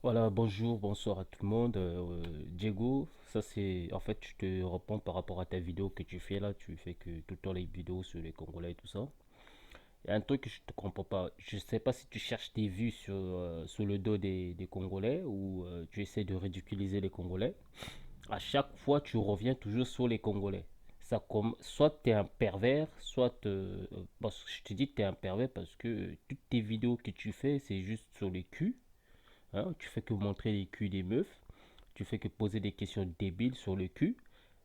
Voilà, bonjour, bonsoir à tout le monde. Diego, ça c'est. En fait, je te réponds par rapport à ta vidéo que tu fais là. Tu fais que tout le temps les vidéos sur les Congolais et tout ça. Il y a un truc que je te comprends pas. Je sais pas si tu cherches tes vues sur le dos des Congolais ou tu essaies de ridiculiser les Congolais. À chaque fois, tu reviens toujours sur les Congolais. Ça comme, soit tu es un pervers, soit. Parce que je te dis que tu es un pervers parce que toutes tes vidéos que tu fais, c'est juste sur les culs. Hein, tu fais que montrer les culs des meufs. Tu fais que poser des questions débiles sur le cul.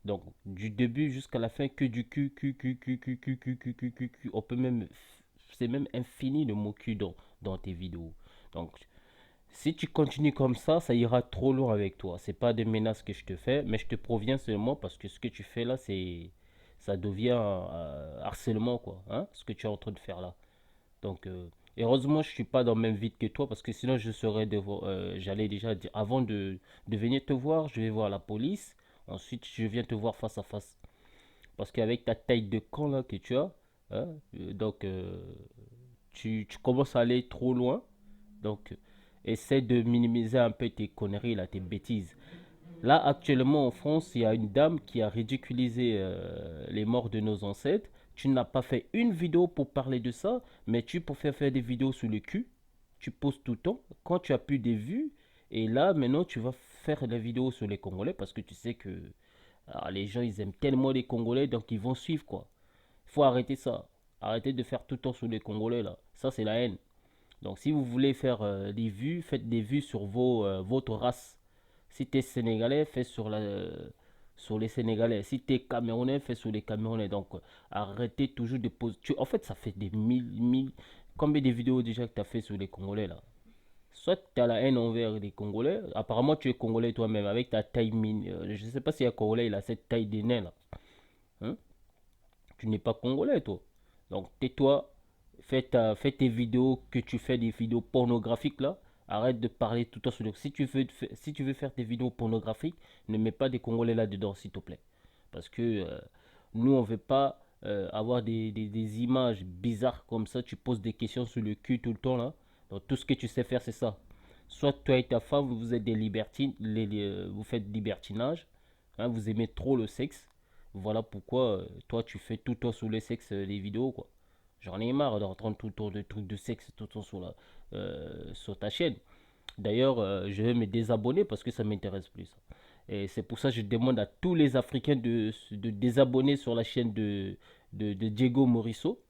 Donc, du début jusqu'à la fin, que du cul, cul, cul, cul, cul, cul, cul, cul, cul, cul, cul. On peut même. C'est même infini le mot cul dans tes vidéos. Donc, si tu continues comme ça ira trop loin avec toi. C'est pas des menaces que je te fais, mais je te proviens seulement parce que ce que tu fais là, c'est. Ça devient harcèlement, quoi. Hein, ce que tu es en train de faire là. Donc, heureusement, je suis pas dans le même vide que toi parce que sinon, j'allais déjà dire, avant de venir te voir, je vais voir la police. Ensuite, je viens te voir face à face. Parce qu'avec ta taille de camp là que tu as, hein, donc tu commences à aller trop loin. Donc, essaie de minimiser un peu tes conneries là, tes bêtises. Là, actuellement en France, il y a une dame qui a ridiculisé les morts de nos ancêtres. Tu n'as pas fait une vidéo pour parler de ça, mais tu peux faire des vidéos sous le cul. Tu poses tout le temps. Quand tu as plus de vues, et là, maintenant, tu vas faire des vidéos sur les Congolais parce que tu sais que les gens, ils aiment tellement les Congolais, donc ils vont suivre quoi. Il faut arrêter ça. Arrêtez de faire tout le temps sur les Congolais là. Ça, c'est la haine. Donc, si vous voulez faire des vues, faites des vues sur votre race. Si tu es sénégalais, fais sur les Sénégalais. Si tu es camerounais, fais sur les Camerounais. Donc, arrêtez toujours de poser. En fait, ça fait des mille. Combien de vidéos déjà que tu as fait sur les Congolais là? Soit tu as la haine envers les Congolais. Apparemment, tu es Congolais toi-même avec ta taille mine. Je ne sais pas si un Congolais il a cette taille des nains là. Hein? Tu n'es pas Congolais toi. Donc, tais-toi. Fais tes vidéos que tu fais des vidéos pornographiques là. Arrête de parler tout le temps sur le. Si tu veux faire des vidéos pornographiques, ne mets pas des Congolais là-dedans, s'il te plaît. Parce que nous, on veut pas avoir des images bizarres comme ça. Tu poses des questions sur le cul tout le temps là. Donc, tout ce que tu sais faire, c'est ça. Soit toi et ta femme, vous êtes des libertines, vous faites libertinage. Hein, vous aimez trop le sexe. Voilà pourquoi toi, tu fais tout le temps sur le sexe les vidéos, quoi. J'en ai marre d'entendre tout le temps de trucs de sexe tout le temps sur ta chaîne. D'ailleurs, je vais me désabonner parce que ça m'intéresse plus. Et c'est pour ça que je demande à tous les Africains de désabonner sur la chaîne de Diego Morisseau.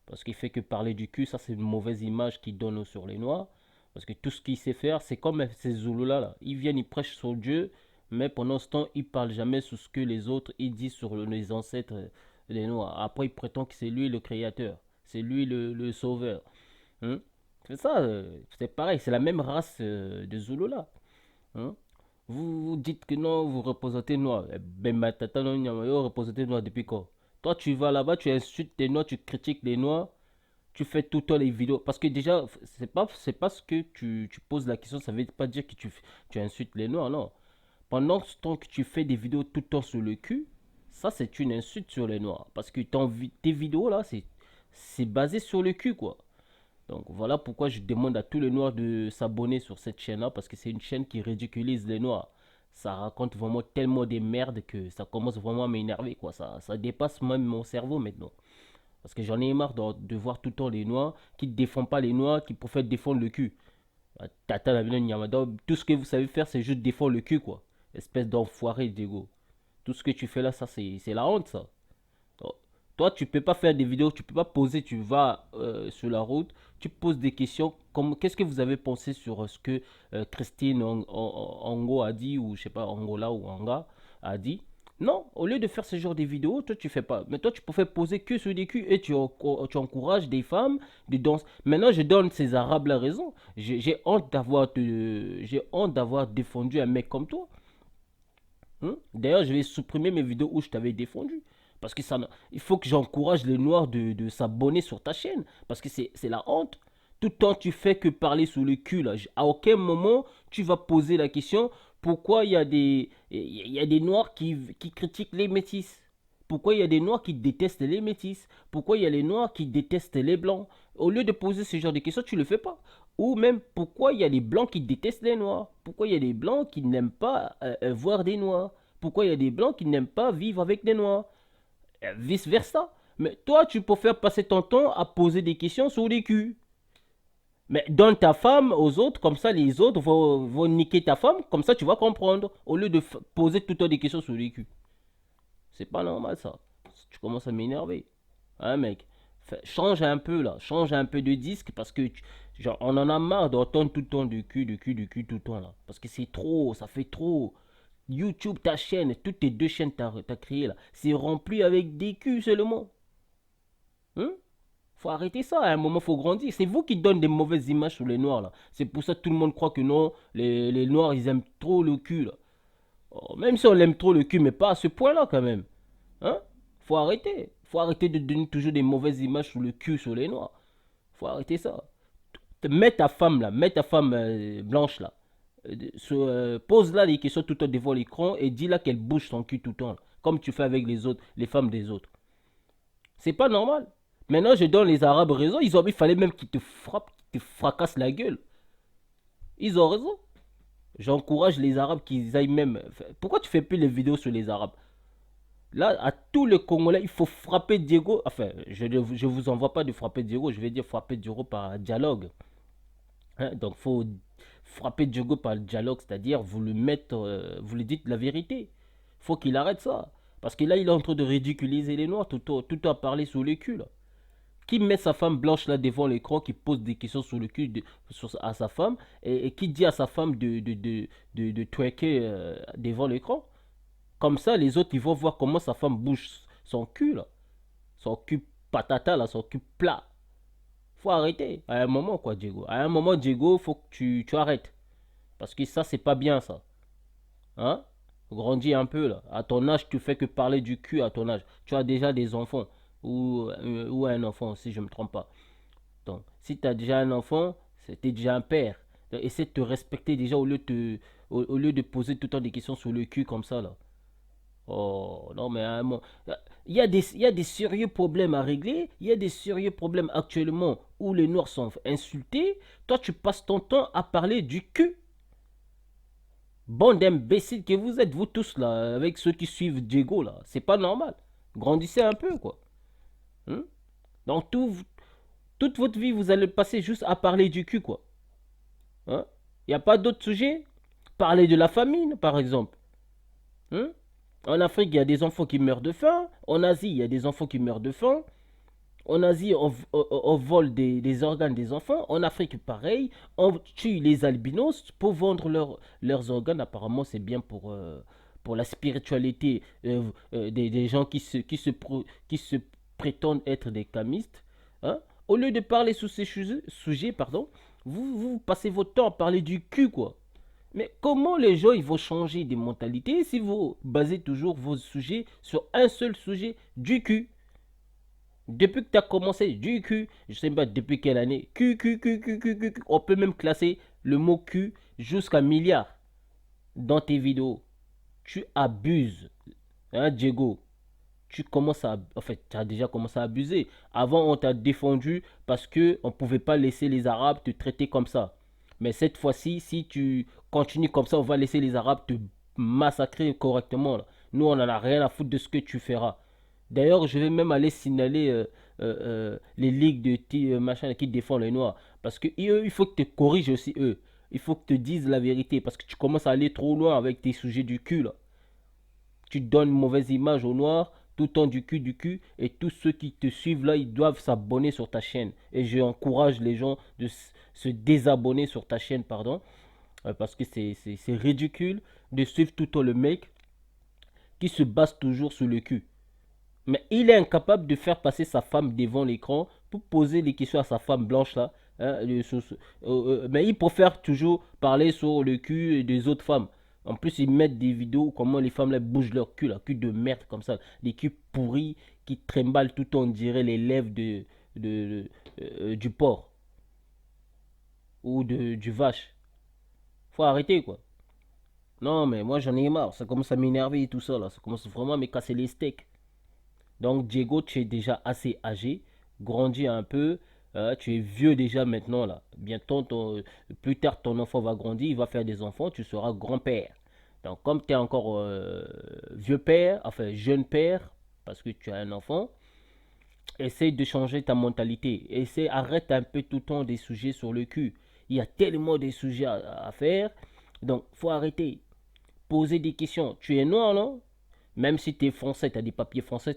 Parce qu'il fait que parler du cul, ça c'est une mauvaise image qu'il donne sur les Noirs. Parce que tout ce qu'il sait faire, c'est comme ces Zoulous-là. Là. Ils viennent, ils prêchent sur Dieu, mais pendant ce temps, ils parlent jamais sur ce que les autres ils disent sur les ancêtres des Noirs. Après, ils prétendent que c'est lui le créateur, c'est lui le sauveur. Hein. C'est ça, c'est pareil, c'est la même race de Zoulous là. Hein. Vous dites que non, vous représentez Noir. Eh ben, matata, non, vous représentez Noir depuis quand? Toi, tu vas là-bas, tu insultes les Noirs, tu critiques les Noirs, tu fais tout le temps les vidéos. Parce que déjà, c'est pas ce que tu poses la question, ça veut pas dire que tu insultes les Noirs, non. Pendant ce temps que tu fais des vidéos tout le temps sur le cul, ça c'est une insulte sur les Noirs. Parce que tes vidéos là, c'est basé sur le cul, quoi. Donc voilà pourquoi je demande à tous les Noirs de s'abonner sur cette chaîne-là, parce que c'est une chaîne qui ridiculise les Noirs. Ça raconte vraiment tellement des merdes que ça commence vraiment à m'énerver, quoi. Ça dépasse même mon cerveau maintenant. Parce que j'en ai marre de voir tout le temps les Noirs qui ne défendent pas les Noirs, qui préfèrent défendre le cul. Tata la vilaine Yamada, tout ce que vous savez faire, c'est juste défendre le cul, quoi. Espèce d'enfoiré d'ego. Tout ce que tu fais là, ça, c'est la honte, ça. Toi, tu peux pas faire des vidéos, tu peux pas poser, tu vas sur la route, tu poses des questions comme qu'est-ce que vous avez pensé sur ce que Christine Ango a dit, ou je sais pas, Angola ou Anga a dit. Non, au lieu de faire ce genre de vidéos, toi tu fais pas. Mais toi tu peux faire poser que sur des culs et tu encourages des femmes de danser. Maintenant je donne ces arabes la raison. J'ai honte d'avoir défendu un mec comme toi. Hein. D'ailleurs, je vais supprimer mes vidéos où je t'avais défendu. Parce que il faut que j'encourage les Noirs de s'abonner sur ta chaîne. Parce que c'est la honte. Tout le temps, tu fais que parler sous le cul. Là. À aucun moment, tu vas poser la question pourquoi il y a des Noirs qui critiquent les métis. Pourquoi il y a des Noirs qui détestent les métis. Pourquoi il y a les Noirs qui détestent les Blancs. Au lieu de poser ce genre de questions, tu ne le fais pas. Ou même pourquoi il y a des blancs qui détestent les noirs. Pourquoi il y a des blancs qui n'aiment pas voir des noirs. Pourquoi il y a des blancs qui n'aiment pas vivre avec des noirs. Vice versa. Mais toi, tu peux faire passer ton temps à poser des questions sur les culs. Mais donne ta femme aux autres, comme ça les autres vont niquer ta femme, comme ça tu vas comprendre, au lieu de poser tout le temps des questions sur les culs. C'est pas normal ça. Tu commences à m'énerver. Hein, mec? Change un peu là, change un peu de disque parce que genre, on en a marre d'entendre tout le temps du cul, du cul, du cul tout le temps là. Parce que c'est trop, ça fait trop. YouTube, ta chaîne, toutes tes deux chaînes que t'as créées là, c'est rempli avec des culs seulement. Hein? Faut arrêter ça, à un moment faut grandir. C'est vous qui donnez des mauvaises images sur les noirs là. C'est pour ça que tout le monde croit que non, les noirs ils aiment trop le cul là. Oh, même si on aime trop le cul, mais pas à ce point là quand même. Hein? Faut arrêter. Faut arrêter de donner toujours des mauvaises images sur le cul, sur les noirs. Faut arrêter ça. Mets ta femme là, mets ta femme blanche là. Pose-la les questions tout le temps devant l'écran et dis-la qu'elle bouge son cul tout le temps. Là, comme tu fais avec les autres, les femmes des autres. C'est pas normal. Maintenant, je donne les Arabes raison. Il fallait même qu'ils te frappent, qu'ils te fracassent la gueule. Ils ont raison. J'encourage les Arabes qu'ils aillent même. Pourquoi tu fais plus les vidéos sur les Arabes? Là, à tous les Congolais, il faut frapper Diego. Enfin, je ne vous envoie pas de frapper Diego, je vais dire frapper Diego par dialogue. Hein, donc, il faut frapper Diego par le dialogue, c'est-à-dire vous le mettre, vous lui dites la vérité. Il faut qu'il arrête ça. Parce que là, il est en train de ridiculiser les Noirs, tout à parler sous le cul. Là. Qui met sa femme blanche là devant l'écran, qui pose des questions sur le cul à sa femme, et qui dit à sa femme de twerker devant l'écran. Comme ça, les autres, ils vont voir comment sa femme bouge son cul, là. Son cul patata, là, son cul plat. Faut arrêter. À un moment, quoi, Diego. À un moment, Diego, faut que tu arrêtes. Parce que ça, c'est pas bien, ça. Hein? Grandis un peu, là. À ton âge, tu fais que parler du cul à ton âge. Tu as déjà des enfants. Ou un enfant, si je me trompe pas. Donc, si tu as déjà un enfant, c'était déjà un père. Donc, essaie de te respecter déjà au lieu de poser tout le temps des questions sur le cul comme ça, là. Oh, non, mais à un moment, il y a des sérieux problèmes à régler. Il y a des sérieux problèmes actuellement où les Noirs sont insultés. Toi, tu passes ton temps à parler du cul. Bande d'imbéciles que vous êtes, vous tous, là, avec ceux qui suivent Diego, là. C'est pas normal. Grandissez un peu, quoi. Hein? Donc, toute votre vie, vous allez passer juste à parler du cul, quoi. Hein? Il n'y a pas d'autres sujets? Parler de la famine, par exemple. Hein? En Afrique, il y a des enfants qui meurent de faim. En Asie, il y a des enfants qui meurent de faim. En Asie, on vole des organes des enfants. En Afrique, pareil. On tue les albinos pour vendre leurs organes. Apparemment, c'est bien pour la spiritualité des gens qui se prétendent être des camistes. Hein? Au lieu de parler sur ces sujets, pardon, vous passez votre temps à parler du cul, quoi. Mais comment les gens ils vont changer de mentalité si vous basez toujours vos sujets sur un seul sujet, du cul? Depuis que tu as commencé, du cul, je sais pas depuis quelle année, on peut même classer le mot cul jusqu'à milliard dans tes vidéos. Tu abuses, hein, Diego? En fait, tu as déjà commencé à abuser. Avant, on t'a défendu parce que on pouvait pas laisser les Arabes te traiter comme ça. Mais cette fois-ci, si tu continues comme ça, on va laisser les Arabes te massacrer correctement. Là. Nous, on en a rien à foutre de ce que tu feras. D'ailleurs, je vais même aller signaler les ligues de machin qui défendent les Noirs. Parce que eux, il faut que tu te corriges aussi, eux. Il faut que tu te dises la vérité. Parce que tu commences à aller trop loin avec tes sujets du cul. Là. Tu donnes une mauvaise image aux Noirs, tout le temps du cul, et tous ceux qui te suivent là, ils doivent s'abonner sur ta chaîne. Et j'encourage les gens de se désabonner sur ta chaîne, pardon, parce que c'est ridicule de suivre tout le temps le mec qui se base toujours sur le cul. Mais il est incapable de faire passer sa femme devant l'écran pour poser des questions à sa femme blanche là. Hein, mais il préfère toujours parler sur le cul des autres femmes. En plus, ils mettent des vidéos comment les femmes là bougent leur cul, là, cul de merde comme ça. Des culs pourris qui trimballent tout on dirait les lèvres du porc ou du vache. Faut arrêter quoi. Non, mais moi j'en ai marre. Ça commence à m'énerver et tout ça là. Ça commence vraiment à me casser les steaks. Donc Diego, tu es déjà assez âgé, grandis un peu, Tu es vieux déjà maintenant là. Bientôt, plus tard, ton enfant va grandir, il va faire des enfants, tu seras grand-père. Donc, comme tu es encore vieux père, enfin jeune père, parce que tu as un enfant, essaye de changer ta mentalité. Arrête un peu tout le temps des sujets sur le cul. Il y a tellement de sujets à faire. Donc, faut arrêter. Poser des questions. Tu es noir, non? Même si tu es français, tu as des papiers français,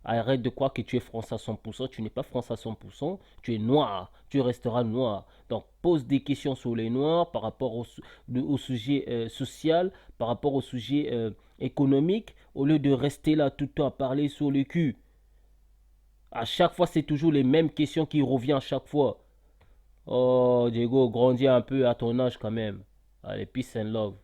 arrête de croire que tu es français à 100%. Tu n'es pas français à 100%. Tu es noir. Tu resteras noir. Donc, pose des questions sur les noirs par rapport au sujet social, par rapport au sujet économique, au lieu de rester là tout le temps à parler sur le cul. À chaque fois, c'est toujours les mêmes questions qui reviennent à chaque fois. Oh, Diego, grandis un peu à ton âge quand même. Allez, peace and love.